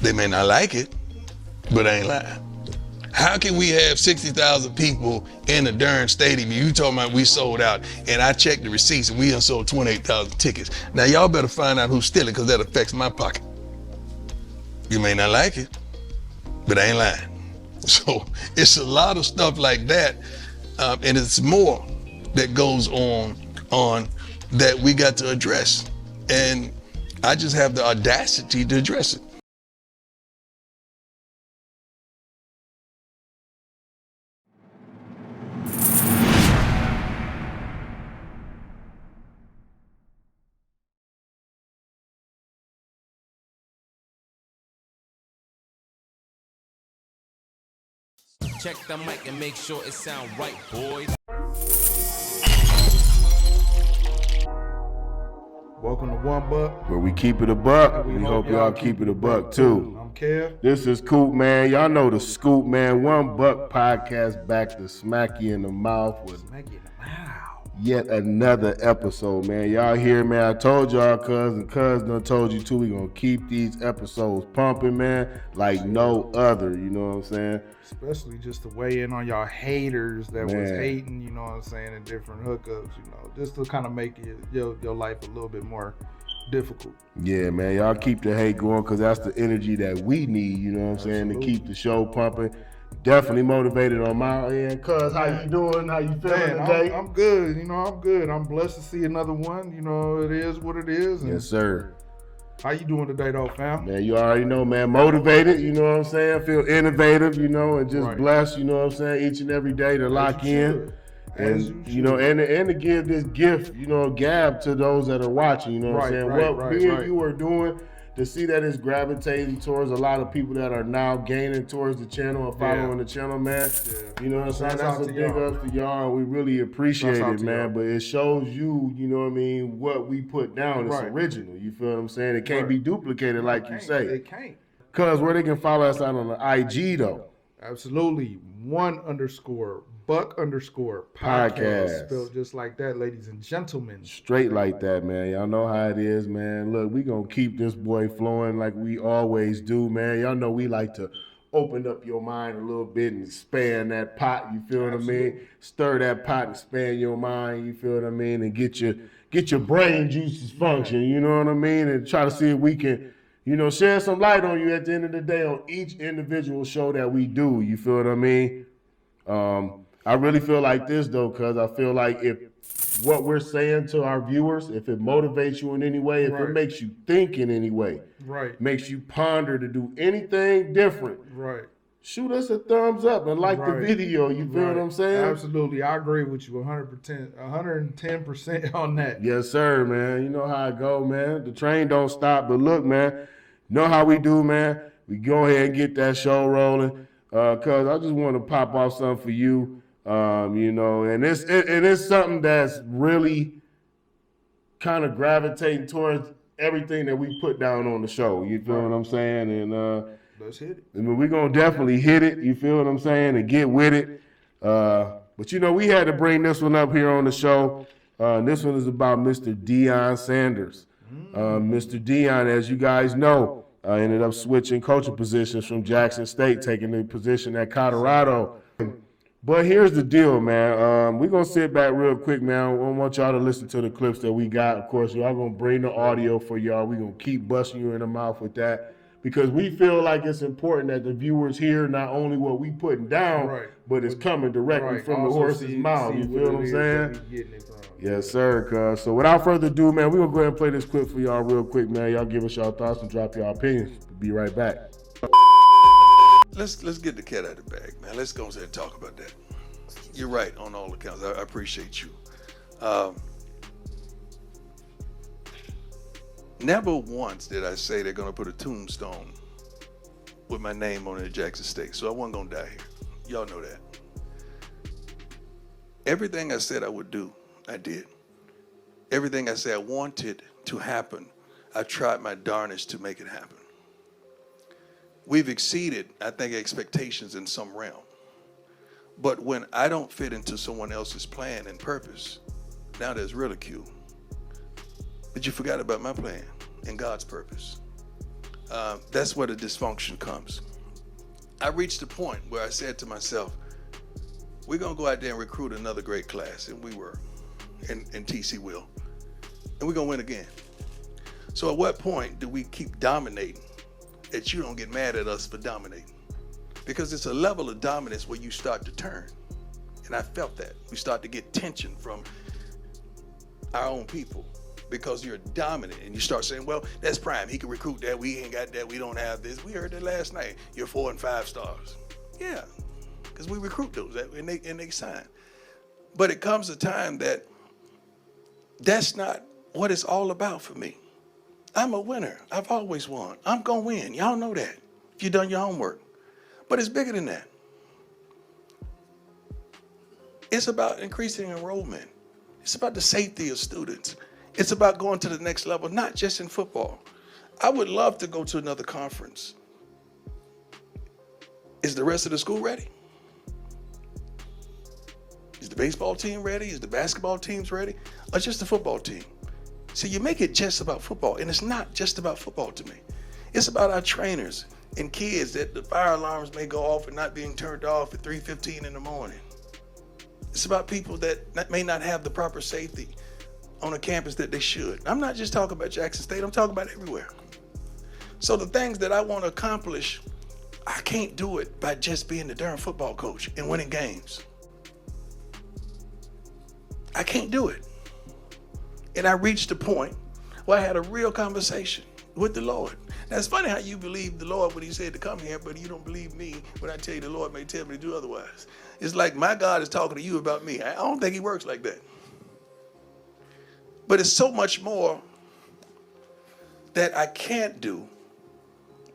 They may not like it, but I ain't lying. How can we have 60,000 people in the darn stadium? You talking about we sold out, and I checked the receipts and we done sold 28,000 tickets. Now y'all better find out who's stealing, because that affects my pocket. You may not like it, but I ain't lying. So it's a lot of stuff like that, and it's more that goes on that we got to address. And I just have the audacity to address it. Check the mic and make sure it sound right, boys. Welcome to One Buck, where we keep it a buck. We hope y'all keep it a buck too. I'm Kev. This is Coop, man. Y'all know the scoop, man. One Buck podcast back to smack you in the mouth with yet another episode, man. Y'all hear, man? I told y'all, cuz done told you too. We gonna keep these episodes pumping, man, like no other. You know what I'm saying? Especially just to weigh in on y'all haters that was hating, you know what I'm saying, in different hookups, you know, just to kind of make your life a little bit more difficult. Yeah, man, y'all keep the hate going, because that's the energy that we need, you know what I'm saying, to keep the show pumping. Definitely motivated on my end. Cuz, how you doing? How you feeling today? I'm good, you know, I'm good. I'm blessed to see another one, you know, it is what it is. Yes, sir. How you doing today, though, fam? Man, you already know, man. Motivated, you know what I'm saying? Feel innovative, you know, and just blessed, you know what I'm saying? Each and every day to lock in. And, you know, and to give this gift, you know, gab to those that are watching, you know what I'm saying? What me and you are doing, to see that it's gravitating towards a lot of people that are now gaining towards the channel and following the channel, man. You know what I'm saying? That's a big up to y'all, and we really appreciate it, man. But it shows you, you know what I mean, what we put down is original. You feel what I'm saying? It can't be duplicated like you say. It can't. Cuz where they can follow us out on the IG, though. Absolutely. _Buck_podcast. Spelled just like that, ladies and gentlemen. Straight like that, man. Y'all know how it is, man. Look, we gonna keep this boy flowing like we always do, man. Y'all know we like to open up your mind a little bit and expand that pot, you feel what I mean? Stir that pot and expand your mind, you feel what I mean? And get your brain juices function, you know what I mean? And try to see if we can, you know, shed some light on you at the end of the day on each individual show that we do, you feel what I mean? I really feel like this, though, because I feel like if what we're saying to our viewers, if it motivates you in any way, if it makes you think in any way, makes you ponder to do anything different, shoot us a thumbs up and like the video, you feel what I'm saying? Absolutely. I agree with you 100%, 110% on that. Yes, sir, man. You know how it go, man. The train don't stop. But look, man, know how we do, man. We go ahead and get that show rolling. Cause I just want to pop off something for you, you know, and it's something that's really kind of gravitating towards everything that we put down on the show. You feel what I'm saying? And let's hit it. I mean, we're gonna definitely hit it. You feel what I'm saying? And get with it. But you know, we had to bring this one up here on the show. This one is about Mr. Deion Sanders. Mr. Deion, as you guys know, ended up switching coaching positions from Jackson State, taking the position at Colorado. But here's the deal, man. We're going to sit back real quick, man. I want y'all to listen to the clips that we got. Of course, y'all going to bring the audio for y'all. We're going to keep busting you in the mouth with that, because we feel like it's important that the viewers hear not only what we putting down, but it's coming directly from the horse's mouth. You feel what I'm saying? Yes, sir, cuz. So without further ado, man, we're going to go ahead and play this clip for y'all real quick, man. Y'all give us y'all thoughts and drop y'all opinions. We'll be right back. Let's get the cat out of the bag, man. Let's go ahead and talk about that. You're right on all accounts. I appreciate you. Never once did I say they're going to put a tombstone with my name on it at Jackson State, so I wasn't going to die here. Y'all know that. Everything I said I would do, I did. Everything I said I wanted to happen, I tried my darnest to make it happen. We've exceeded, I think, expectations in some realm. But when I don't fit into someone else's plan and purpose, now there's ridicule. But you forgot about my plan and God's purpose. that's where the dysfunction comes. I reached a point where I said to myself, we're going to go out there and recruit another great class, and we were, and TC will, and we're going to win again. So at what point do we keep dominating that you don't get mad at us for dominating? Because it's a level of dominance where you start to turn. And I felt that. We start to get tension from our own people because you're dominant and you start saying, well, that's Prime. He can recruit that. We ain't got that. We don't have this. We heard that last night. You're 4 and 5 stars. Yeah, because we recruit those and they sign. But it comes a time that that's not what it's all about for me. I'm a winner. I've always won. I'm going to win. Y'all know that if you've done your homework. But it's bigger than that. It's about increasing enrollment. It's about the safety of students. It's about going to the next level, not just in football. I would love to go to another conference. Is the rest of the school ready? Is the baseball team ready? Is the basketball teams ready? Or just the football team? So you make it just about football, and it's not just about football to me. It's about our trainers and kids that the fire alarms may go off and not being turned off at 3:15 in the morning. It's about people that may not have the proper safety on a campus that they should. I'm not just talking about Jackson State, I'm talking about everywhere. So the things that I want to accomplish, I can't do it by just being the darn football coach and winning games. I can't do it. And I reached a point where I had a real conversation with the Lord. Now, it's funny how you believe the Lord when he said to come here, but you don't believe me when I tell you the Lord may tell me to do otherwise. It's like my God is talking to you about me. I don't think he works like that. But it's so much more that I can't do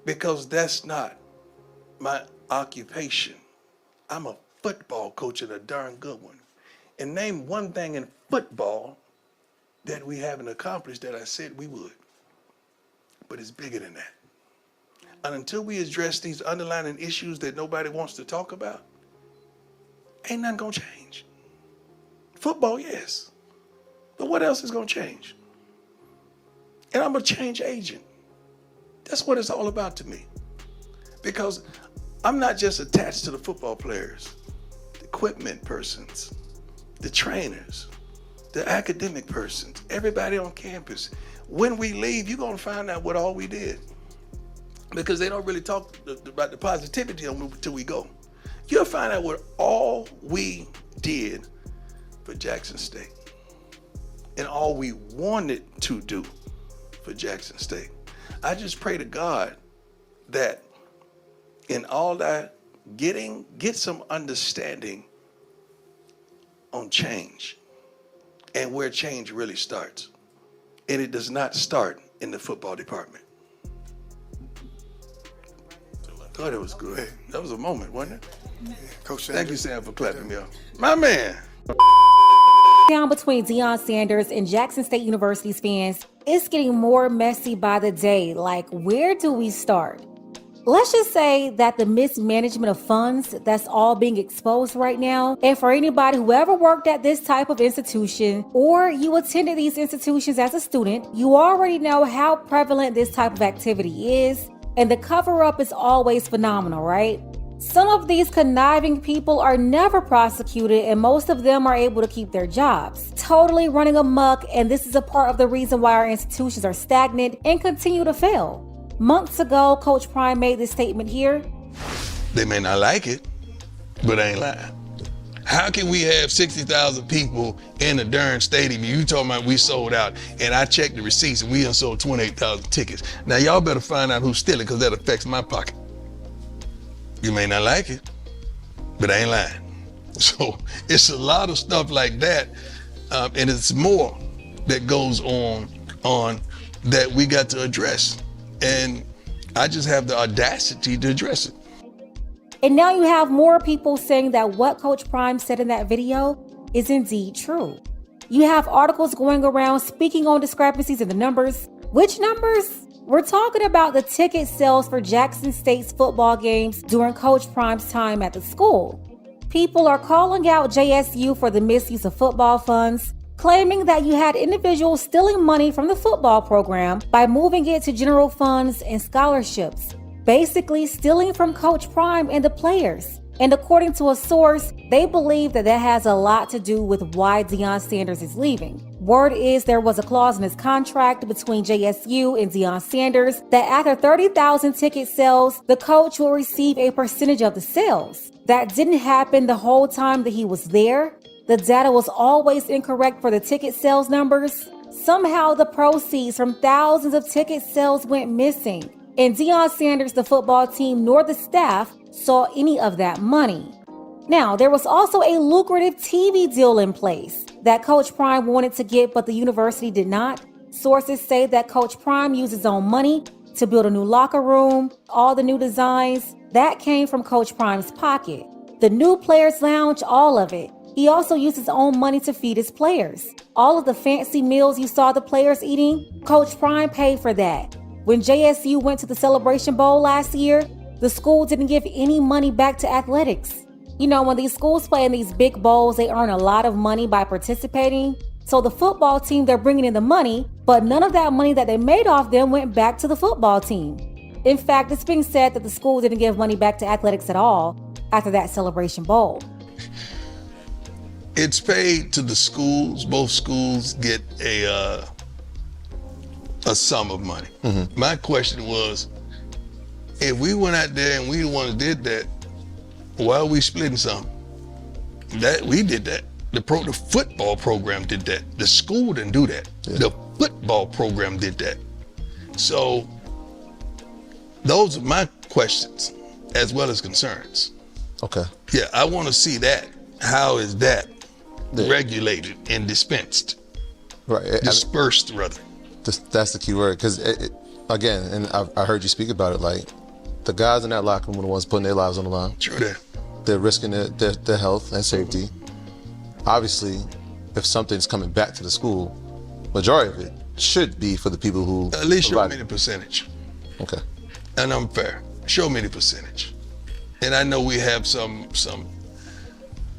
because that's not my occupation. I'm a football coach and a darn good one. And name one thing in football that we haven't accomplished that I said we would. But it's bigger than that. And until we address these underlying issues that nobody wants to talk about, ain't nothing gonna change. Football, yes. But what else is gonna change? And I'm a change agent. That's what it's all about to me. Because I'm not just attached to the football players, the equipment persons, the trainers, the academic persons, everybody on campus. When we leave, you're gonna find out what all we did. Because they don't really talk about the positivity until we go. You'll find out what all we did for Jackson State and all we wanted to do for Jackson State. I just pray to God that in all that get some understanding on change and where change really starts. And it does not start in the football department. I thought it was good. That was a moment, wasn't it? Yeah, Coach Sanders. Thank you, Sam, for clapping me off. My man. Down between Deion Sanders and Jackson State University's fans, it's getting more messy by the day. Like, where do we start? Let's just say that the mismanagement of funds, that's all being exposed right now. And for anybody who ever worked at this type of institution or you attended these institutions as a student, you already know how prevalent this type of activity is. And the cover-up is always phenomenal, right? Some of these conniving people are never prosecuted and most of them are able to keep their jobs. Totally running amok, and this is a part of the reason why our institutions are stagnant and continue to fail. Months ago, Coach Prime made this statement here. They may not like it, but I ain't lying. How can we have 60,000 people in the darn stadium? You talking about we sold out, and I checked the receipts and we done sold 28,000 tickets. Now y'all better find out who's stealing because that affects my pocket. You may not like it, but I ain't lying. So it's a lot of stuff like that, and it's more that goes on that we got to address. And I just have the audacity to address it. And now you have more people saying that what Coach Prime said in that video is indeed true. You have articles going around speaking on discrepancies in the numbers. Which numbers? We're talking about the ticket sales for Jackson State's football games during Coach Prime's time at the school. People are calling out JSU for the misuse of football funds. claiming that you had individuals stealing money from the football program by moving it to general funds and scholarships, basically stealing from Coach Prime and the players. And according to a source, they believe that has a lot to do with why Deion Sanders is leaving. Word is there was a clause in his contract between JSU and Deion Sanders that after 30,000 ticket sales, the coach will receive a percentage of the sales. That didn't happen the whole time that he was there. The data was always incorrect for the ticket sales numbers. Somehow the proceeds from thousands of ticket sales went missing. And Deion Sanders, the football team, nor the staff saw any of that money. Now, there was also a lucrative TV deal in place that Coach Prime wanted to get, but the university did not. Sources say that Coach Prime used his own money to build a new locker room, all the new designs. That came from Coach Prime's pocket. The new players' lounge, all of it. He also used his own money to feed his players. All of the fancy meals you saw the players eating, Coach Prime paid for that. When JSU went to the Celebration Bowl last year, the school didn't give any money back to athletics. You know, when these schools play in these big bowls, they earn a lot of money by participating. So the football team, they're bringing in the money, but none of that money that they made off them went back to the football team. In fact, it's being said that the school didn't give money back to athletics at all after that Celebration Bowl. It's paid to the schools. Both schools get a sum of money. Mm-hmm. My question was, if we went out there and we the ones did that, why are we splitting some? That we did that. The football program did that. The school didn't do that. Yeah. The football program did that. So those are my questions as well as concerns. Okay. Yeah, I want to see that. How is that regulated and dispensed? Right. Dispersed, rather. That's the key word. Because, again, and I heard you speak about it, like, the guys in that locker room are the ones putting their lives on the line. True that. They're risking their health and safety. Obviously, if something's coming back to the school, majority of it should be for the people who at least show me the percentage. Okay. And I'm fair. Show me the percentage. And I know we have some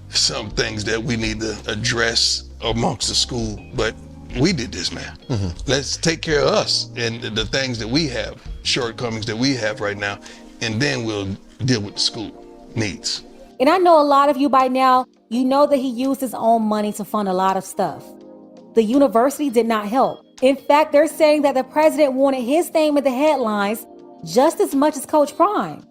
things that we need to address amongst the school, but we did this, man. Mm-hmm. Let's take care of us and the things that we have, shortcomings that we have right now, and then we'll deal with the school needs. And I know a lot of you by now, you know that he used his own money to fund a lot of stuff. The university did not help. In fact, they're saying that the president wanted his name in the headlines just as much as Coach Prime.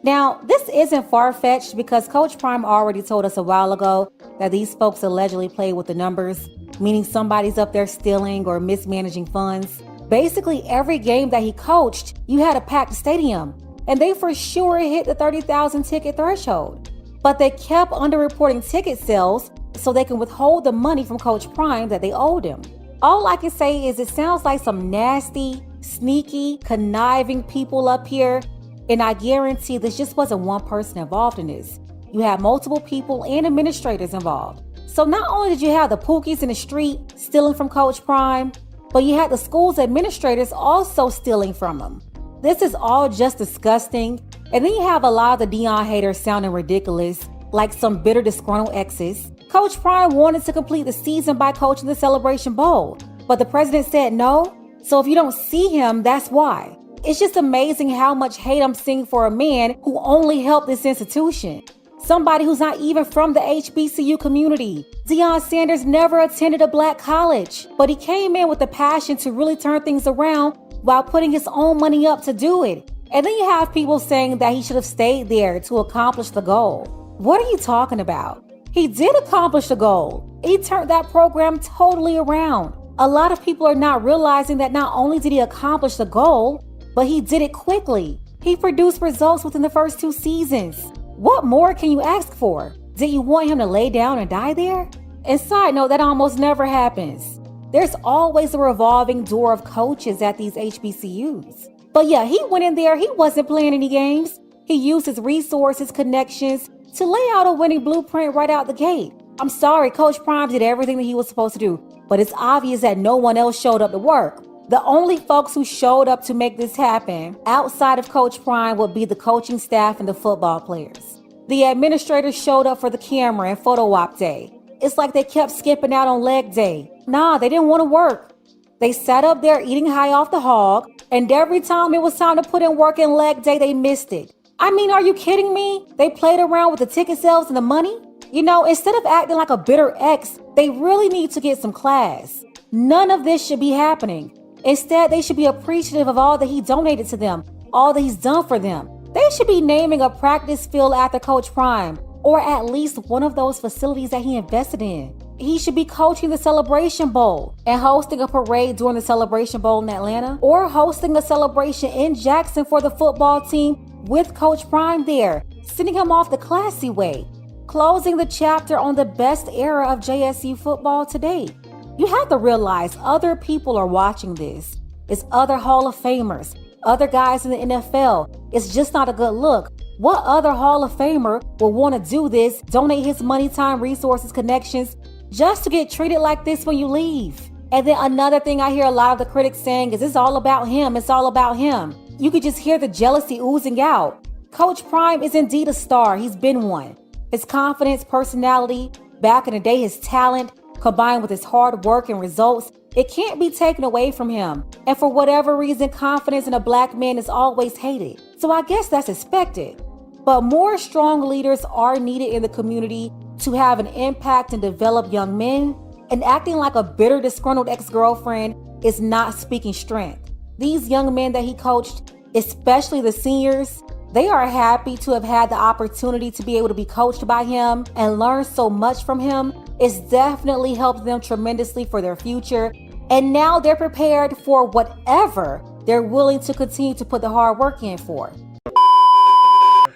Now, this isn't far-fetched because Coach Prime already told us a while ago that these folks allegedly played with the numbers, meaning somebody's up there stealing or mismanaging funds. Basically, every game that he coached, you had a packed stadium, and they for sure hit the 30,000 ticket threshold. But they kept underreporting ticket sales so they can withhold the money from Coach Prime that they owed him. All I can say is it sounds like some nasty, sneaky, conniving people up here. And I guarantee this just wasn't one person involved in this. You had multiple people and administrators involved. So not only did you have the Pookies in the street stealing from Coach Prime, but you had the school's administrators also stealing from him. This is all just disgusting. And then you have a lot of the Deion haters sounding ridiculous, like some bitter, disgruntled exes. Coach Prime wanted to complete the season by coaching the Celebration Bowl, but the president said no. So if you don't see him, that's why. It's just amazing how much hate I'm seeing for a man who only helped this institution. Somebody who's not even from the HBCU community. Deion Sanders never attended a black college, but he came in with a passion to really turn things around while putting his own money up to do it. And then you have people saying that he should have stayed there to accomplish the goal. What are you talking about? He did accomplish the goal. He turned that program totally around. A lot of people are not realizing that not only did he accomplish the goal, but he did it quickly. He produced results within the first 2 seasons. What more can you ask for? Did you want him to lay down and die there? And side note, that almost never happens. There's always a revolving door of coaches at these HBCUs. But yeah, he went in there, he wasn't playing any games. He used his resources, connections to lay out a winning blueprint right out the gate. I'm sorry, Coach Prime did everything that he was supposed to do, but it's obvious that no one else showed up to work. The only folks who showed up to make this happen outside of Coach Prime would be the coaching staff and the football players. The administrators showed up for the camera and photo op day. it's like they kept skipping out on leg day. Nah, they didn't want to work. They sat up there eating high off the hog, and every time it was time to put in work in leg day, they missed it. I mean, are you kidding me? They played around with the ticket sales and the money? You know, instead of acting like a bitter ex, they really need to get some class. None of this should be happening. Instead, they should be appreciative of all that he donated to them, all that he's done for them. They should be naming a practice field after Coach Prime, or at least one of those facilities that he invested in. He should be coaching the Celebration Bowl and hosting a parade during the Celebration Bowl in Atlanta, or hosting a celebration in Jackson for the football team with Coach Prime there, sending him off the classy way, closing the chapter on the best era of JSU football to date. You have to realize other people are watching this. It's other Hall of Famers, other guys in the NFL. It's just not a good look. What other Hall of Famer will want to do this, donate his money, time, resources, connections, just to get treated like this when you leave? And then another thing I hear a lot of the critics saying is it's all about him. It's all about him. You could just hear the jealousy oozing out. Coach Prime is indeed a star. He's been one. His confidence, personality, back in the day, his talent, combined with his hard work and results, it can't be taken away from him. And for whatever reason, confidence in a black man is always hated. So I guess that's expected. But more strong leaders are needed in the community to have an impact and develop young men, and acting like a bitter, disgruntled ex-girlfriend is not speaking strength. These young men that he coached, especially the seniors, they are happy to have had the opportunity to be able to be coached by him and learn so much from him. It's definitely helped them tremendously for their future. And now they're prepared for whatever they're willing to continue to put the hard work in for.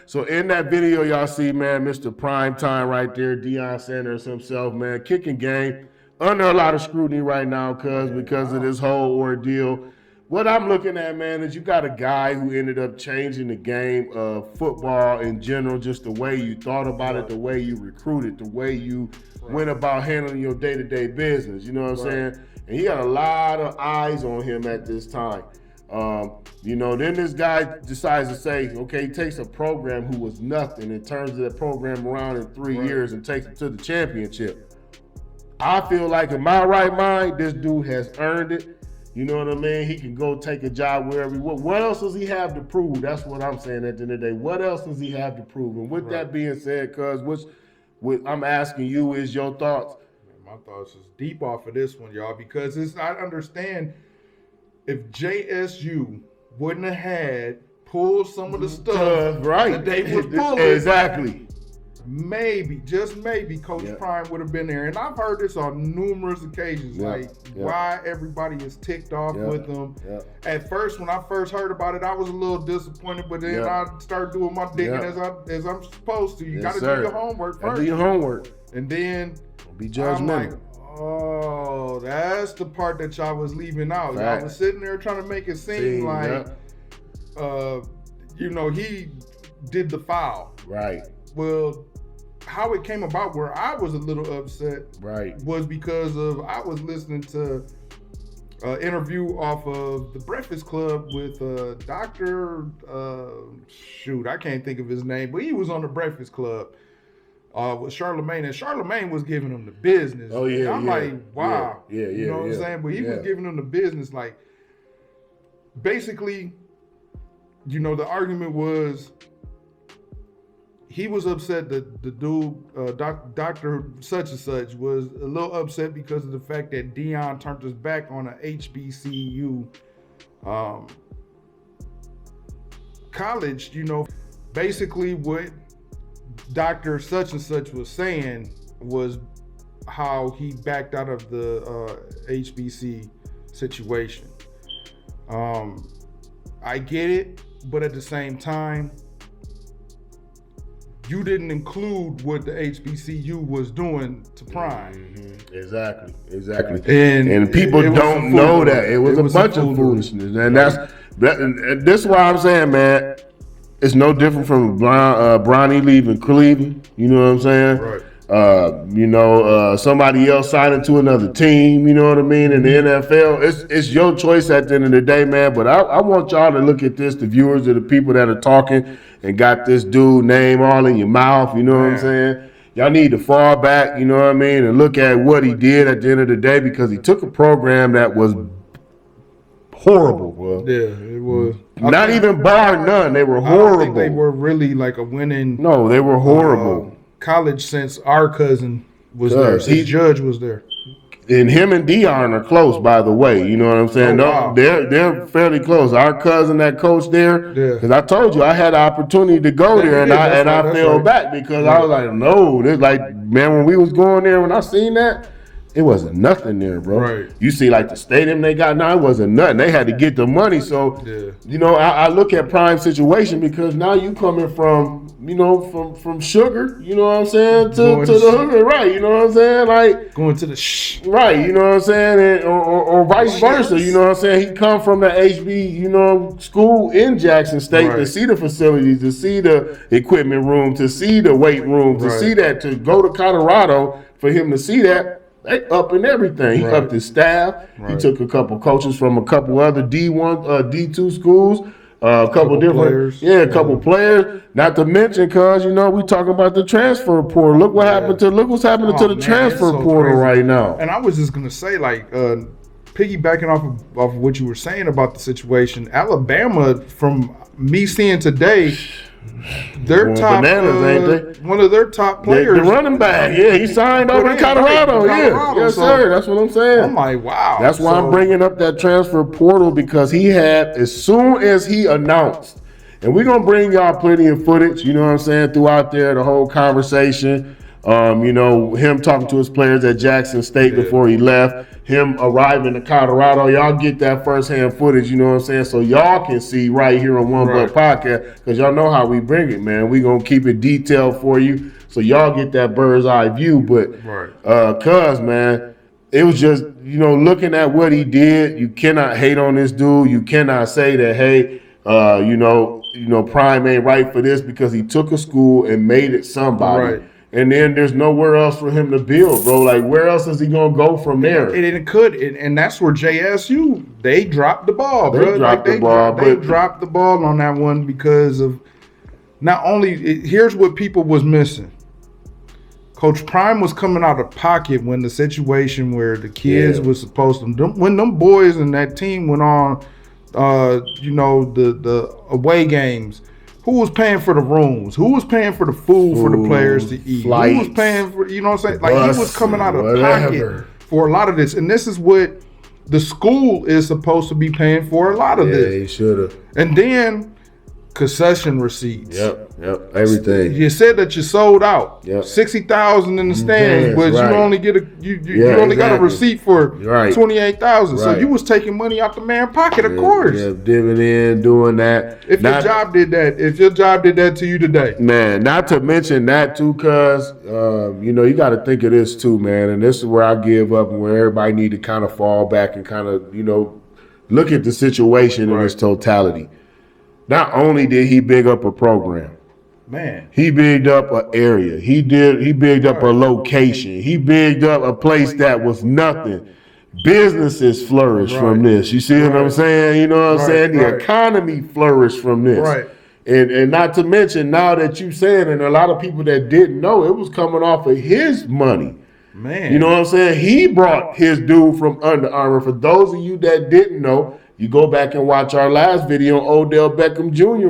So in that video, y'all see, man, Mr. Primetime right there, Deion Sanders himself, man, kicking game under a lot of scrutiny right now because of this whole ordeal. What I'm looking at, man, is you got a guy who ended up changing the game of football in general, just the way you thought about it, the way you recruited, the way you went about handling your day-to-day business, you know what I'm saying? And he got a lot of eyes on him at this time. Then this guy decides to say, okay, he takes a program who was nothing and turns that program around in 3 years and takes it to the championship. I feel like in my right mind, this dude has earned it. You know what I mean? He can go take a job wherever he wants. What else does he have to prove? That's what I'm saying at the end of the day. What else does he have to prove? And with that being said, what I'm asking you is your thoughts. My thoughts is deep off of this one, y'all, because I understand if JSU wouldn't have had pulled some of the stuff that they was pulling. Exactly. Maybe, just maybe, Coach Prime would have been there. And I've heard this on numerous occasions, why everybody is ticked off with them. At first, when I first heard about it, I was a little disappointed, but then I started doing my digging as I'm supposed to. You got to do your homework first. Do your homework. And then be judgmental. I'm like, oh, that's the part that y'all was leaving out. Y'all was sitting there trying to make it seem like, he did the foul. Right. Well, how it came about where I was a little upset was because I was listening to an interview off of The Breakfast Club with Dr. I can't think of his name, but he was on The Breakfast Club with Charlemagne, and Charlemagne was giving him the business. Oh, yeah. I'm like, wow. You know what I'm saying? But he was giving him the business. Like, basically, the argument was, he was upset that the dude, Dr. such and such, was a little upset because of the fact that Deion turned his back on a HBCU college. Basically what Dr. such and such was saying was how he backed out of the HBC situation. I get it, but at the same time, you didn't include what the HBCU was doing to Prime. Exactly. And people don't know that. It was a bunch of foolishness. And this is why I'm saying, man, it's no different from Bronny leaving Cleveland. You know what I'm saying? Right. Somebody else signing to another team, you know what I mean? In the NFL, it's your choice at the end of the day, man. But I want y'all to look at this, the viewers, or the people that are talking and got this dude name all in your mouth, you know what I'm saying? y'all need to fall back, you know what I mean, and look at what he did at the end of the day, because he took a program that was horrible, bro. Yeah, it was. Not even bar none. They were I don't think horrible. they were really like a winning. No, they were horrible. College since our cousin was there. Since Judge was there. And him and Deion are close, by the way. You know what I'm saying? Oh, wow. They're fairly close. Our cousin that coach there, Yeah. because I told you I had the opportunity to go there, and I fell back because I was like, no, this like, man, when we was going there, when I seen that, it wasn't nothing there, bro. Right. You see, like the stadium they got now, it wasn't nothing. They had to get the money. So, you know, I look at prime situation because now you coming from, you know, from sugar, you know what I'm saying, to the hood, right? You know what I'm saying, like going to the right? You know what I'm saying, and, or vice versa. You know what I'm saying. He come from the HB, you know, school in Jackson State to see the facilities, to see the equipment room, to see the weight room, to see that, to go to Colorado for him to see that. They up in everything. He upped his staff. He took a couple coaches from a couple other D1, D2 schools. A couple different players. A couple players. Not to mention, cause you know we talking about the transfer portal. Look what happened to what's happening to the transfer portal right now. And I was just gonna say, like, piggybacking off of what you were saying about the situation, Alabama, from me seeing today, their top bananas, ain't they? One of their top players, the running back, he signed over in Colorado. Yes, sir. That's what I'm saying. I'm like, wow. That's why I'm bringing up that transfer portal, because he had, as soon as he announced, and we're gonna bring y'all plenty of footage, you know what I'm saying, throughout there, the whole conversation. You know, him talking to his players at Jackson State before he left, him arriving to Colorado. Y'all get that firsthand footage, you know what I'm saying, so y'all can see right here on One Buck Podcast, because y'all know how we bring it, man. We gonna keep it detailed for you, so y'all get that bird's eye view. But cuz, man, it was just, you know, looking at what he did, you cannot hate on this dude. You cannot say that, hey, you know, Prime ain't right for this, because he took a school and made it somebody. And then there's nowhere else for him to build, bro. Like, where else is he gonna go from there? And that's where JSU, they dropped the ball, bro. They dropped the ball. They dropped the ball on that one because of not only. Here's what people was missing. Coach Prime was coming out of pocket when the situation where the kids was supposed to, when them boys and that team went on, you know, the away games. Who was paying for the rooms? Who was paying for the food for the players to eat? Flights, who was paying for, you know what I'm saying? Like, he was coming out of pocket for a lot of this. And this is what the school is supposed to be paying for a lot of this. Yeah, he should have. And then concession receipts. Yep, everything. You said that you sold out. Yep. 60,000 in the stands, but you only get you only got a receipt for 28,000. So you was taking money out the man's pocket, of course. Yeah, dividend, doing that. If your job did that to you today, man. Not to mention that too, cuz you know, you got to think of this too, man. And this is where I give up, and where everybody need to kind of fall back and kind of, you know, look at the situation in its totality. Not only did he big up a program, man, he bigged up an area. He bigged up a location. He bigged up a place that was nothing. Businesses flourished from this. You see what I'm saying? You know what I'm saying? The economy flourished from this. Right. And not to mention, now that you saying, and a lot of people that didn't know, it was coming off of his money. Man. You know what I'm saying? He brought his dude from Under Armour. For those of you that didn't know, you go back and watch our last video on Odell Beckham Jr.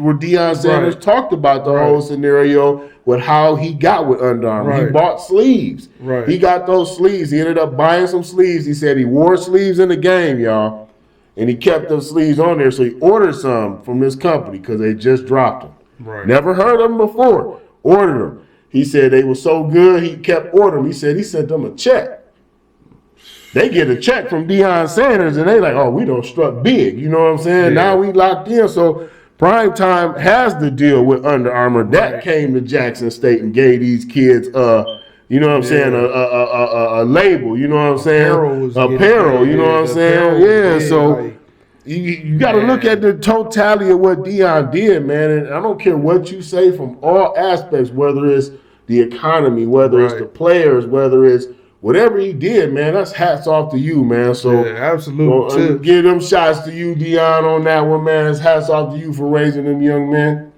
where Deion Sanders talked about the whole scenario with how he got with Under Armour. He bought sleeves. He got those sleeves. He ended up buying some sleeves. He said he wore sleeves in the game, y'all, and he kept those sleeves on there. So he ordered some from this company because they just dropped them. Never heard of them before. Ordered them. He said they were so good, he kept ordering. He said he sent them a check. They get a check from Deion Sanders, and they like, oh, we done struck big. You know what I'm saying? Now we locked in. So Prime Time has the deal with Under Armour. That came to Jackson State and gave these kids, you know what I'm saying, a label. You know what I'm saying? Apparel. You know what I'm saying? Yeah. So you got to look at the totality of what Deion did, man. And I don't care what you say from all aspects, whether it's the economy, whether it's the players, whether it's whatever he did, man, that's hats off to you, man. So absolutely. Give them shots to you, Deion, on that one, man. It's hats off to you for raising them young men.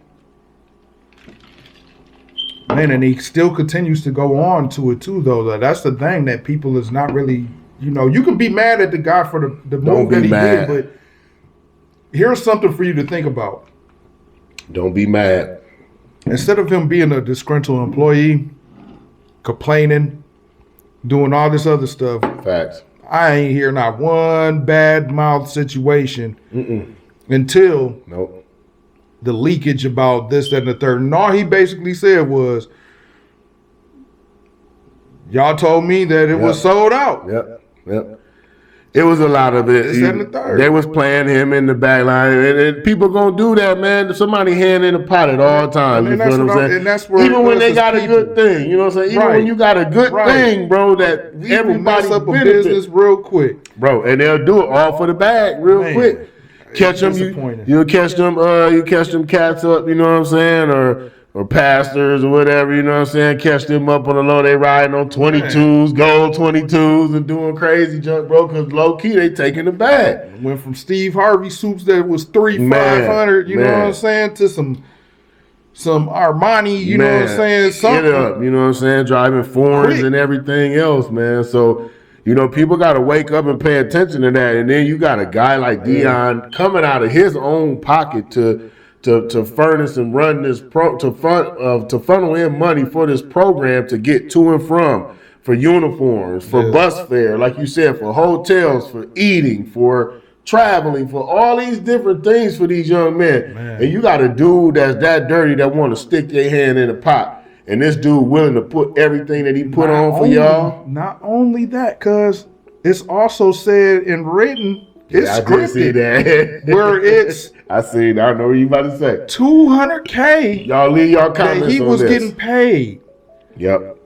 Man, and he still continues to go on to it too, though. That's the thing that people is not really, you can be mad at the guy for the move that he did, but here's something for you to think about. Don't be mad. Instead of him being a disgruntled employee, complaining, doing all this other stuff. Facts. I ain't hear not one bad mouth situation until the leakage about this, that, and the third. And all he basically said was, y'all told me that it was sold out. Yep. It was a lot of it. This, that, and the third. They was playing him in the back line. And people gonna do that, man. Somebody hand in the pot at all times. You feel what I'm saying? And that's where even when they got a good thing, you know what I'm saying? Even when you got a good thing, bro, that everybody mess up a business real quick. Bro, and they'll do it all for the bag real quick. Catch them, you'll catch them, you catch them cats up, you know what I'm saying? Or pastors or whatever, you know what I'm saying? Catch them up on the low, they riding on 22s, gold 22s and doing crazy junk, bro, because low key they taking the bag. Went from Steve Harvey suits that was $3,500, you know what I'm saying, to some Armani, you know what I'm saying? Something. Get up, you know what I'm saying? Driving foreigns and everything else, man. So, people got to wake up and pay attention to that. And then you got a guy like Deion coming out of his own pocket to furnish and run this to funnel in money for this program to get to and from, for uniforms, for bus fare, like you said, for hotels, for eating, for traveling, for all these different things for these young men. And you got a dude that's that dirty that want to stick their hand in the pot. And this dude willing to put everything that he put on for y'all. Not only that, cuz it's also said and written, it's scripted. I did see that. Where it's I know what you about to say. $200K. Y'all leave y'all comments that he was getting paid. Yep.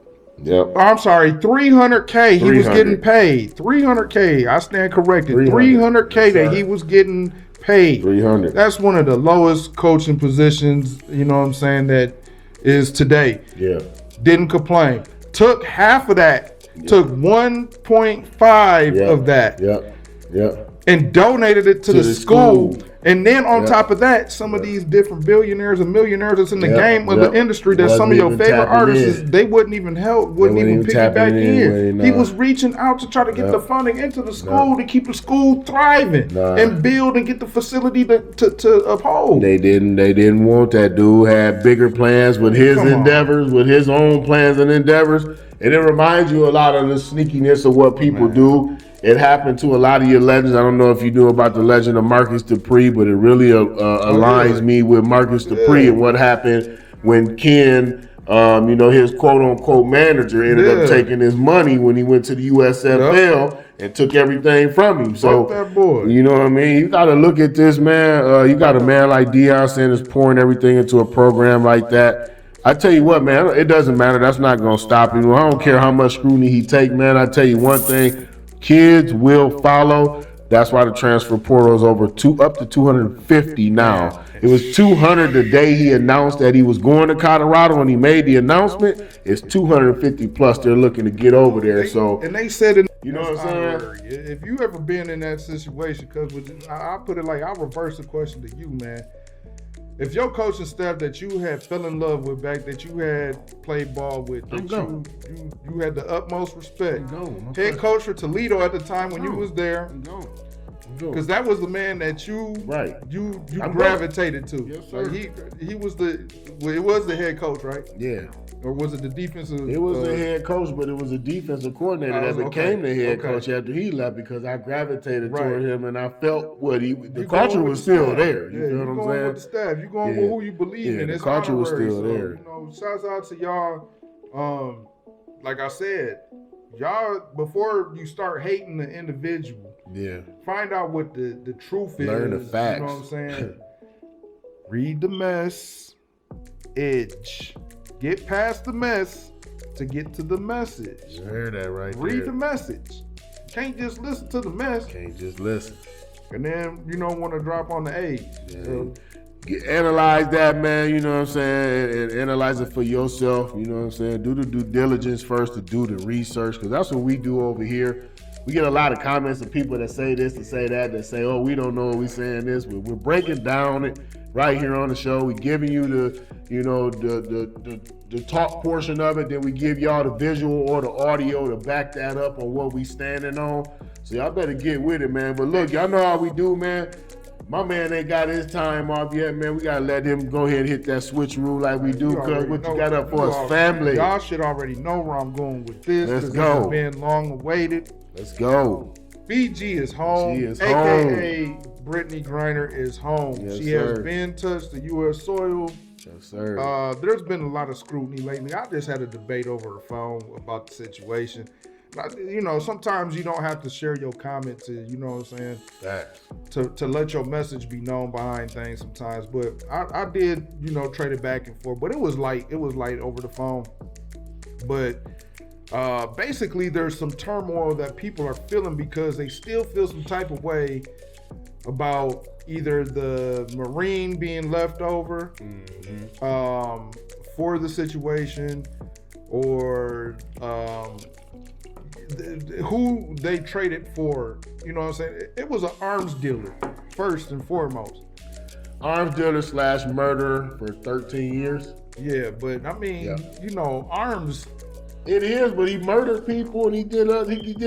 I'm sorry, $300K he was getting paid. $300K. I stand corrected. $300K that he was getting paid. $300. That's one of the lowest coaching positions, you know what I'm saying, that is today. Yeah. Didn't complain. Took half of that. Took 1.5 of that. Yep. And donated it to the school. And then on top of that, some of these different billionaires and millionaires that's in the game of the industry, that some of your favorite artists, they wouldn't even piggyback in. He was reaching out to try to get the funding into the school to keep the school thriving and build and get the facility to uphold. They didn't want that. Dude had bigger plans with his endeavors, with his own plans and endeavors. And it reminds you a lot of the sneakiness of what people do. It happened to a lot of your legends. I don't know if you knew about the legend of Marcus Dupree, but it really aligns me with Marcus Dupree and what happened when Ken, his quote-unquote manager ended up taking his money when he went to the USFL and took everything from him. So, that boy. You know what I mean? You got to look at this, man. You got a man like Deion Sanders pouring everything into a program like that. I tell you what, man, it doesn't matter. That's not going to stop him. I don't care how much scrutiny he take, man. I tell you one thing. Kids will follow. That's why the transfer portal is up to 250 now. It was 200 the day he announced that he was going to Colorado. When he made the announcement, it's 250 plus they're looking to get over there. And they said, you know what I'm saying? If you ever been in that situation, because I put it like, I'll reverse the question to you, man. If your coaching staff that you had fell in love with back, that you had played ball with, that you had the utmost respect. Head coach for Toledo at the time when you was there, because that was the man that you gravitated to. Yes, sir. He was it was the head coach, right? Yeah. Or was it the defensive? It was the head coach, but it was a defensive coordinator that became the head coach after he left, because I gravitated toward him and I felt the culture was still there. You know what I'm saying? With the staff, you going with who you believe in. The it's culture was still there. there. Shouts out to y'all. Like I said, y'all, before you start hating the individual, find out what the truth is. Learn the facts. You know what I'm saying? Read the mess. Edge. Get past the mess to get to the message. You heard that right there. Read the message. Can't just listen to the mess. Can't just listen. And then you don't want to drop on the age. Yeah. So, analyze that, man, you know what I'm saying, and analyze it for yourself, you know what I'm saying. Do the due diligence first, to do the research, because that's what we do over here. we get a lot of comments of people that say this, to say that say, oh, we don't know what we saying this. We're breaking down it right here on the show. We're giving you the talk portion of it, then we give y'all the visual or the audio to back that up on what we standing on. So y'all better get with it, man. But look, y'all know how we do, man. My man ain't got his time off yet, man. We gotta let him go ahead and hit that switcheroo like we do, cuz what you got up for his family. Y'all should already know where I'm going with this. Let's go. It's been long awaited. Let's go. BG is home. She is AKA Brittney Griner is home. Yes, she sir. has been touched the U.S. soil. Yes, sir. There's been a lot of scrutiny lately. I just had a debate over the phone about the situation. You know, sometimes you don't have to share your comment to, you know what I'm saying? Facts. To let your message be known behind things sometimes. But I did, you know, trade it back and forth. But it was light. It was light over the phone. But basically, there's some turmoil that people are feeling because they still feel some type of way about either the Marine being left over for the situation or who they traded for. You know what I'm saying? It was an arms dealer, first and foremost. Arms dealer / murderer for 13 years. Yeah, but I mean, you know, arms. It is, but he murdered people and he did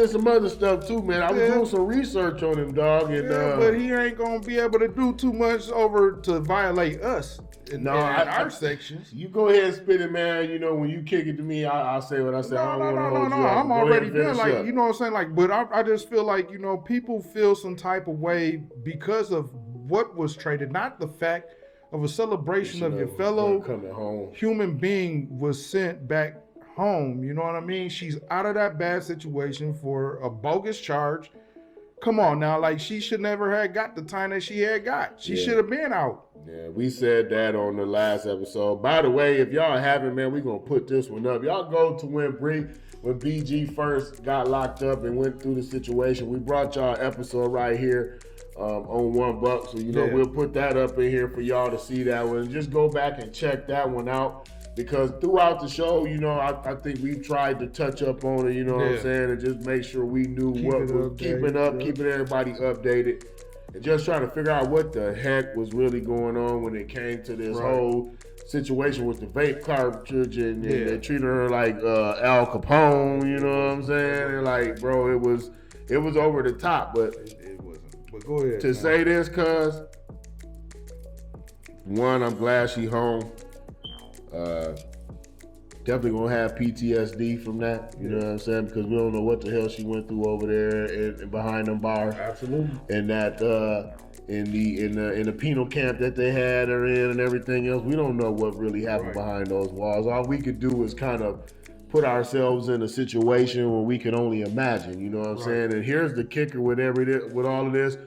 some other stuff too, man. I was doing some research on him, dog. And, but he ain't gonna be able to do too much over to violate us in our sections. You go ahead and spit it, man. You know, when you kick it to me, I'll say what I say. I don't want to hold you up. I'm already done. Like, you know what I'm saying? Like, but I just feel like, you know, people feel some type of way because of what was traded, not the fact of a celebration of your fellow human being was sent back home. You know what I mean? She's out of that bad situation for a bogus charge. Come on now, like she should never have got the time that she had got. She should have been out. Yeah, we said that on the last episode. By the way, if y'all haven't, man, we're gonna put this one up. Y'all go to when BG first got locked up and went through the situation. We brought y'all an episode right here on $1. So, you know, we'll put that up in here for y'all to see that one. Just go back and check that one out. Because throughout the show, you know, I think we tried to touch up on it, you know what I'm saying, and just make sure we knew what was keeping everybody updated, and just trying to figure out what the heck was really going on when it came to this whole situation with the vape cartridge, and they treated her like Al Capone, you know what I'm saying, and like, bro, it was over the top, but it wasn't. But go ahead. To say this, cuz, one, I'm glad she home. Definitely gonna have PTSD from that, you know what I'm saying? Because we don't know what the hell she went through over there and behind them bars. Absolutely. And that in the penal camp that they had her in and everything else, we don't know what really happened behind those walls. All we could do is kind of put ourselves in a situation where we can only imagine, you know what I'm saying? And here's the kicker with all of this.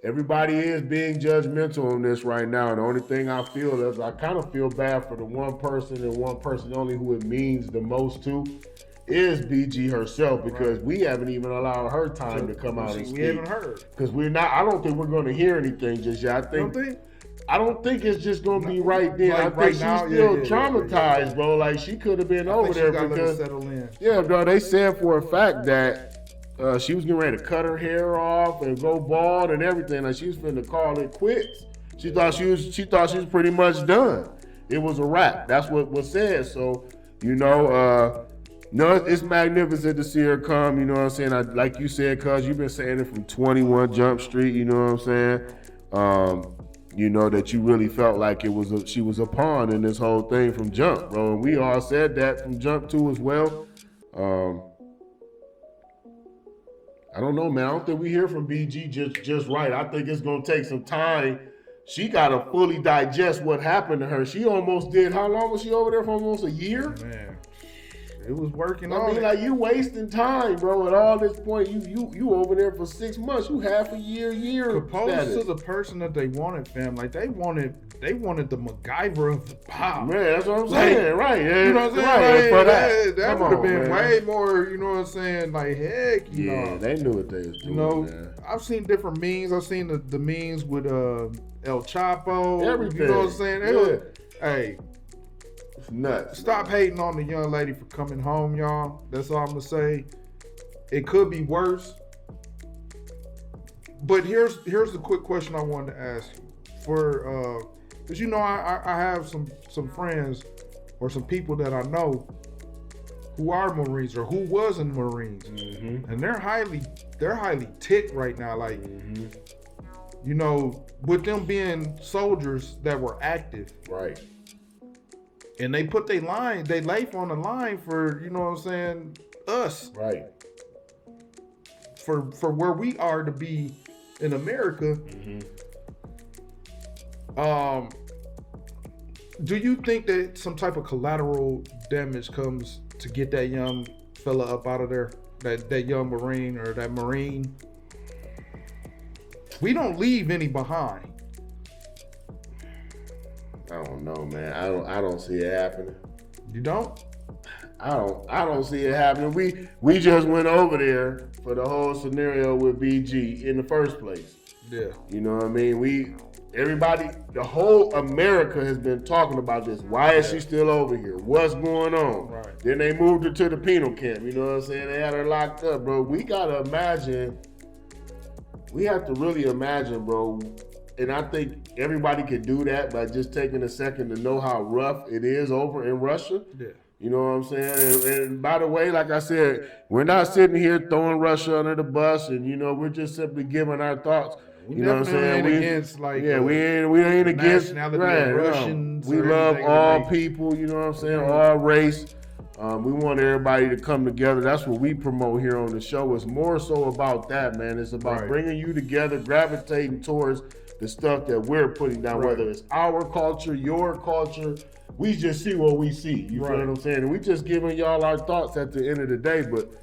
Everybody is being judgmental on this right now. And the only thing I feel is I kind of feel bad for the one person and one person only who it means the most to is BG herself, because we haven't even allowed her time to come out and speak. We haven't heard. Because I don't think we're going to hear anything just yet. I don't think it's just going to be right then. I think she's still traumatized, bro. Like, she could have been over there because, settle in. Yeah, bro, they said for a fact that she was getting ready to cut her hair off and go bald and everything. Like, she was finna call it quits. She thought she was pretty much done. It was a wrap. That's what was said. So, you know, no, it's magnificent to see her come. You know what I'm saying? Like you said, cuz you've been saying it from 21 Jump Street. You know what I'm saying? You know that you really felt like she was a pawn in this whole thing from Jump, bro. And we all said that from Jump 2 as well. I don't know, man. I don't think we hear from BG just right. I think it's gonna take some time. She gotta fully digest what happened to her. She almost did. How long was she over there for? Almost a year. Man, it was working. I mean, like, you wasting time, bro. At all this point, you over there for 6 months. You half a year. Opposed to the person that they wanted, fam. Like, they wanted the MacGyver of the pop. Man, that's what I'm saying, right? Yeah, you know what I'm saying? Right, that would have been way more. You know what I'm saying? Like, heck, you know. They knew what they was doing. You know, man. I've seen different memes. I've seen the memes with El Chapo. Everything. You know what I'm saying? Hey. It's nuts. Stop hating on the young lady for coming home, y'all. That's all I'm gonna say. It could be worse. But here's the quick question I wanted to ask you. For because I have some friends or some people that I know who are Marines or who was in Marines, and they're highly ticked right now. Like, with them being soldiers that were active, right? And they put their life on the line for us, right? For where we are to be in America. Do you think that some type of collateral damage comes to get that young fella up out of there, that young Marine or that Marine? We don't leave any behind. I don't know, man. I don't see it happening. You don't? I don't see it happening. We just went over there for the whole scenario with BG in the first place. Yeah. You know what I mean? Everybody, the whole America has been talking about this. Why is she still over here? What's going on? Right. Then they moved her to the penal camp. You know what I'm saying? They had her locked up, bro. We gotta imagine. We have to really imagine, bro. And I think everybody can do that by just taking a second to know how rough it is over in Russia. Yeah. You know what I'm saying? And by the way, like I said, we're not sitting here throwing Russia under the bus, and we're just simply giving our thoughts. We you know what I'm saying? Ain't against we ain't against Russians. We love all people. You know what I'm saying? All race. We want everybody to come together. That's what we promote here on the show. It's more so about that, man. It's about bringing you together, gravitating towards the stuff that we're putting down, whether it's our culture, your culture. We just see what we see. You feel what I'm saying? And we just giving y'all our thoughts at the end of the day. But,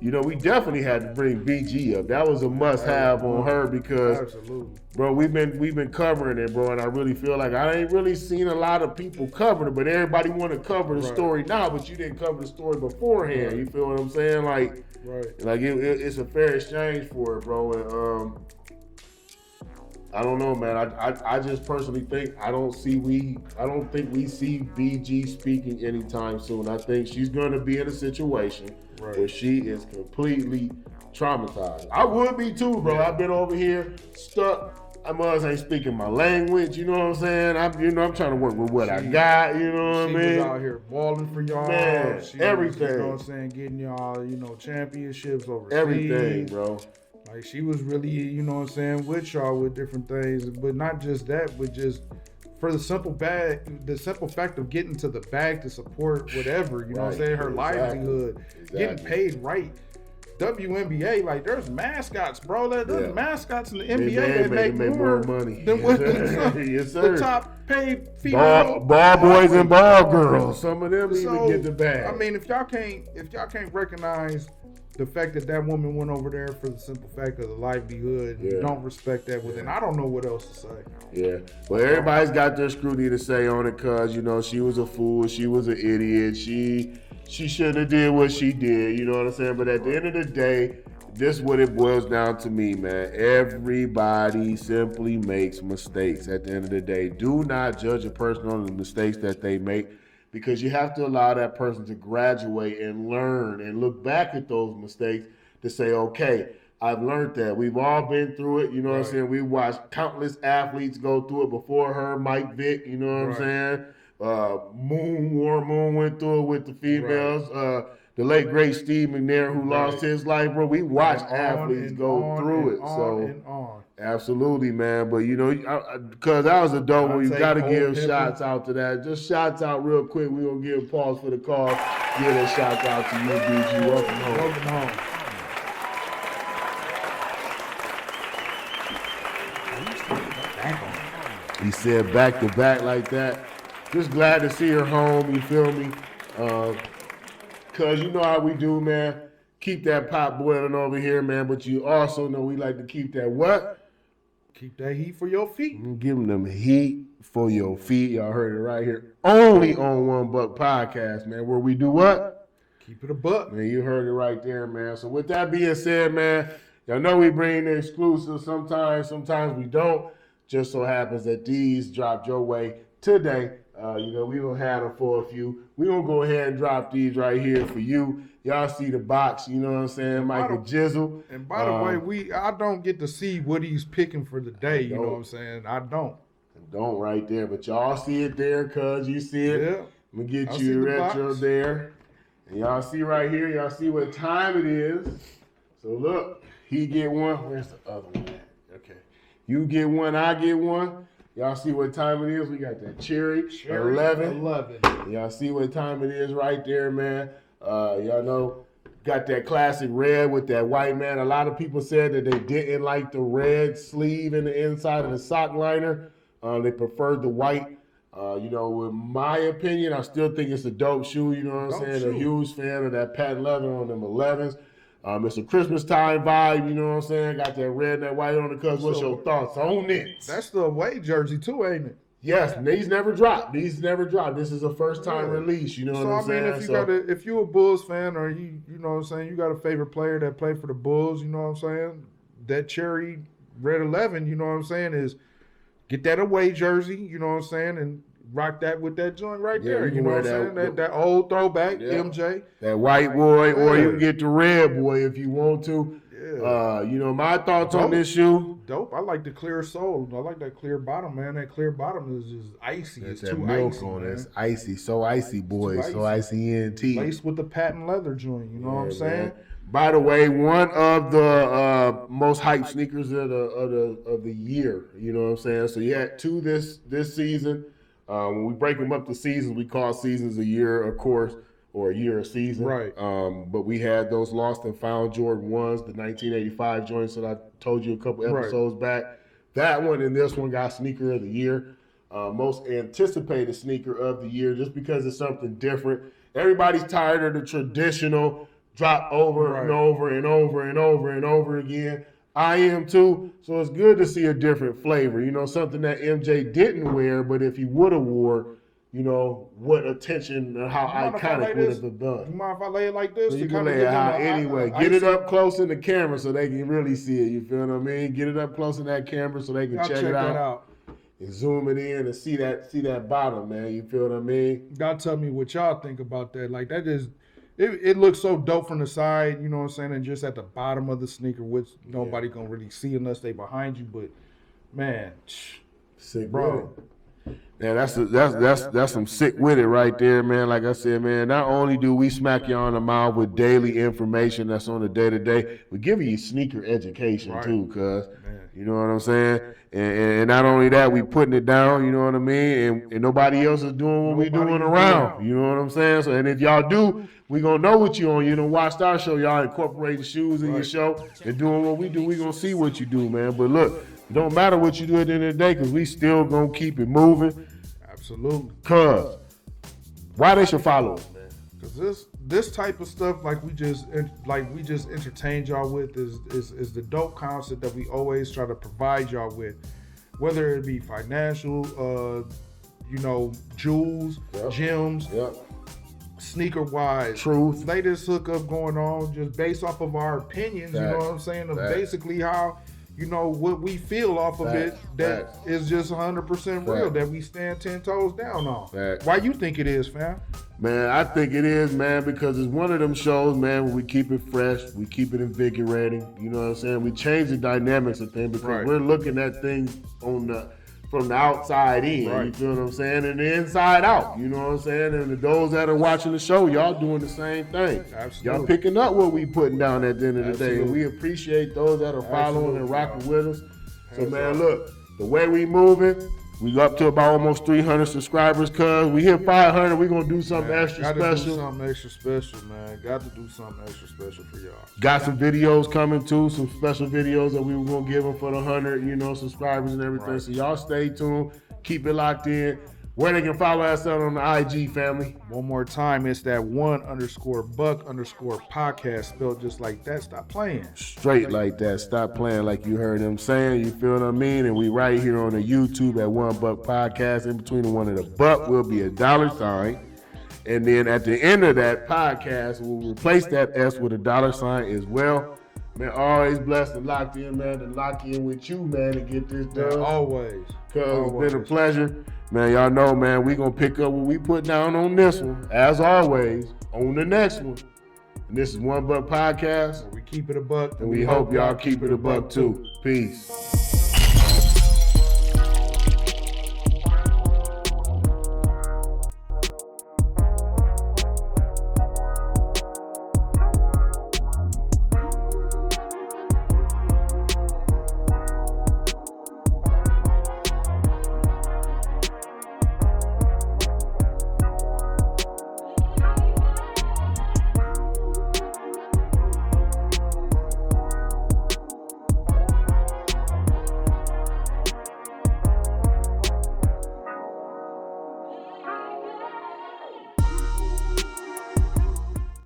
we definitely had to bring BG up. That was a must-have on her because, bro, we've been covering it, bro. And I really feel like I ain't really seen a lot of people cover it, but everybody want to cover the story now, but you didn't cover the story beforehand. You feel what I'm saying? Like, it's a fair exchange for it, bro. And, I don't know, man. I just personally think I don't think we see BG speaking anytime soon. I think she's gonna be in a situation where she is completely traumatized. I would be too, bro. I've been over here stuck. I ain't speaking my language. You know what I'm saying? I'm trying to work with what I got. You know what I mean? She was out here balling for y'all. Man, everything. You know what I'm saying? Getting y'all, championships overseas. Everything, bro. Like, she was really, with y'all with different things, but not just that, but just for the simple fact of getting to the bag to support whatever, you know what I'm saying, her livelihood, getting paid right. WNBA, like, there's mascots, bro. There's mascots in the NBA that make more money than what the top paid female ball boys and ball girls. Some of them even get the bag. I mean, if y'all can't recognize the fact that woman went over there for the simple fact of the livelihood, you don't respect that within. I don't know what else to say. Yeah, well, everybody's got their scrutiny to say on it because she was a fool, she was an idiot, she shouldn't have did what she did. You know what I'm saying? But at the end of the day, this is what it boils down to me, man. Everybody simply makes mistakes. At the end of the day, do not judge a person on the mistakes that they make, because you have to allow that person to graduate and learn and look back at those mistakes to say, okay, I've learned that. We've all been through it. You know what I'm saying? We watched countless athletes go through it before her, Mike Vick, you know what I'm saying? Moon went through it with the females. The late great Steve McNair, who lost his life, bro. We watched athletes go through it. So absolutely, man. But because that was a dope one, you got to give shots out to that. Just shots out real quick. We're gonna give pause for the call. Give a shout out to you, BG. Welcome home. Welcome home. He said back to back like that. Just glad to see her home, you feel me? Cause you know how we do, man. Keep that pot boiling over here, man. But you also know we like to keep that what? Keep that heat for your feet. Give them heat for your feet. Y'all heard it right here. Only on One Buck Podcast, man. Where we do what? Keep it a buck. Man, you heard it right there, man. So with that being said, man, y'all know we bring the exclusives sometimes we don't. Just so happens that these dropped your way today. You know, we gonna have them for a few. We gonna go ahead and drop these right here for you. Y'all see the box, you know what I'm saying? Michael Jizzle. And by the way, I don't get to see what he's picking for the day, you know what I'm saying? I don't. Don't right there, but y'all see it there, cuz you see it. Yeah. I'm gonna get you retro there. And y'all see right here, y'all see what time it is. So look, he get one. Where's the other one at? Okay. You get one, I get one. Y'all see what time it is? We got that cherry 11. Y'all see what time it is right there, man. Y'all know, got that classic red with that white, man. A lot of people said that they didn't like the red sleeve in the inside of the sock liner. They preferred the white. You know, in my opinion, I still think it's a dope shoe. You know what I'm saying? A huge fan of that patent leather on them 11s. It's a Christmas time vibe. You know what I'm saying? Got that red and that white on the cuz. What's your thoughts on it? That's the away jersey too, ain't it? Yes, these never dropped. This is a first time release. You know what I'm saying? So I mean, if you're a Bulls fan or you know what I'm saying, you got a favorite player that played for the Bulls. You know what I'm saying? That cherry red 11. You know what I'm saying is get that away jersey. You know what I'm saying, and rock that with that joint right there. You know what I'm saying? That old throwback MJ. That white boy, or you can get the red boy if you want to. Yeah. You know, my thoughts on this shoe. Dope. I like the clear sole. I like that clear bottom, man. That clear bottom is just icy. It's that too milk icy, on man. it. It's icy. So icy, boys. So icy ENT. Laced with the patent leather joint. You know what I'm saying? Man. By the way, one of the most hyped sneakers of the year. You know what I'm saying? So you had two this season. When we break them up to seasons, we call seasons a year, of course, or a year a season. Right. But we had those lost and found Jordan 1s, the 1985 joints that I told you a couple episodes back. That one and this one got sneaker of the year. Most anticipated sneaker of the year, just because it's something different. Everybody's tired of the traditional drop over and over and over and over and over again. I am too, so it's good to see a different flavor. You know, something that MJ didn't wear, but if he would have wore, you know, what attention and how iconic would have been done. You mind if I lay it like this? So you can lay it high anyway. Get it up close in the camera so they can really see it. You feel what I mean? Get it up close in that camera so they can check it out. And zoom it in and see that bottom, man. You feel what I mean? Y'all tell me what y'all think about that. Like, that is... It looks so dope from the side, you know what I'm saying, and just at the bottom of the sneaker, which nobody gonna really see unless they behind you. But man, sick, bro. Yeah, that's some sick with it right there, man. Like I said, man, not only do we smack you on the mouth with daily information that's on the day-to-day, we're giving you sneaker education too, cuz. You know what I'm saying? And not only that, we putting it down, you know what I mean? And nobody else is doing what we doing around. You know what I'm saying? So, and if y'all do, we gonna know what you on. You know, watched our show, y'all incorporating shoes in your show and doing what we do. We gonna see what you do, man. But look, it don't matter what you do at the end of the day, because we still gonna keep it moving. Absolutely. Cuz, why they should follow us, man? Because this type of stuff, like we just entertained y'all with, is the dope concept that we always try to provide y'all with, whether it be financial, you know, jewels, gems, sneaker wise, truth, latest hookup going on, just based off of our opinions. You know what I'm saying? Of basically how, you know, what we feel off of it, that is just 100% real, that we stand 10 toes down on. Why you think it is, fam? Man, I think it is, man, because it's one of them shows, man, where we keep it fresh, we keep it invigorating. You know what I'm saying? We change the dynamics of things because we're looking at things from the outside in. You feel what I'm saying? And the inside out. You know what I'm saying? And those that are watching the show, y'all doing the same thing. Absolutely. Y'all picking up what we putting down at the end of the day. And we appreciate those that are following and rocking with us. So, man, look, the way we moving, we up to about almost 300 subscribers, cuz. We hit 500, we gonna do something extra special. Got to do something extra special, man. Got to do something extra special for y'all. Got some videos coming too, some special videos that we were gonna give them for the 100, you know, subscribers and everything. So y'all stay tuned, keep it locked in. Where they can follow us out on the IG, family. One more time, it's that _Buck_podcast spelled just like that. Stop playing. Straight like that. Stop playing like you heard them saying. You feel what I mean? And we right here on the YouTube at One Buck Podcast. In between the one and the buck will be a $sign. And then at the end of that podcast, we'll replace that S with a $sign as well. Man, always blessed and locked in, man, to lock in with you, man, to get this done. Always. Because it's been a pleasure. Man, y'all know, man, we gonna pick up what we put down on this one, as always, on the next one. And this is One Buck Podcast. We keep it a buck. And we hope y'all keep it a buck too. Peace.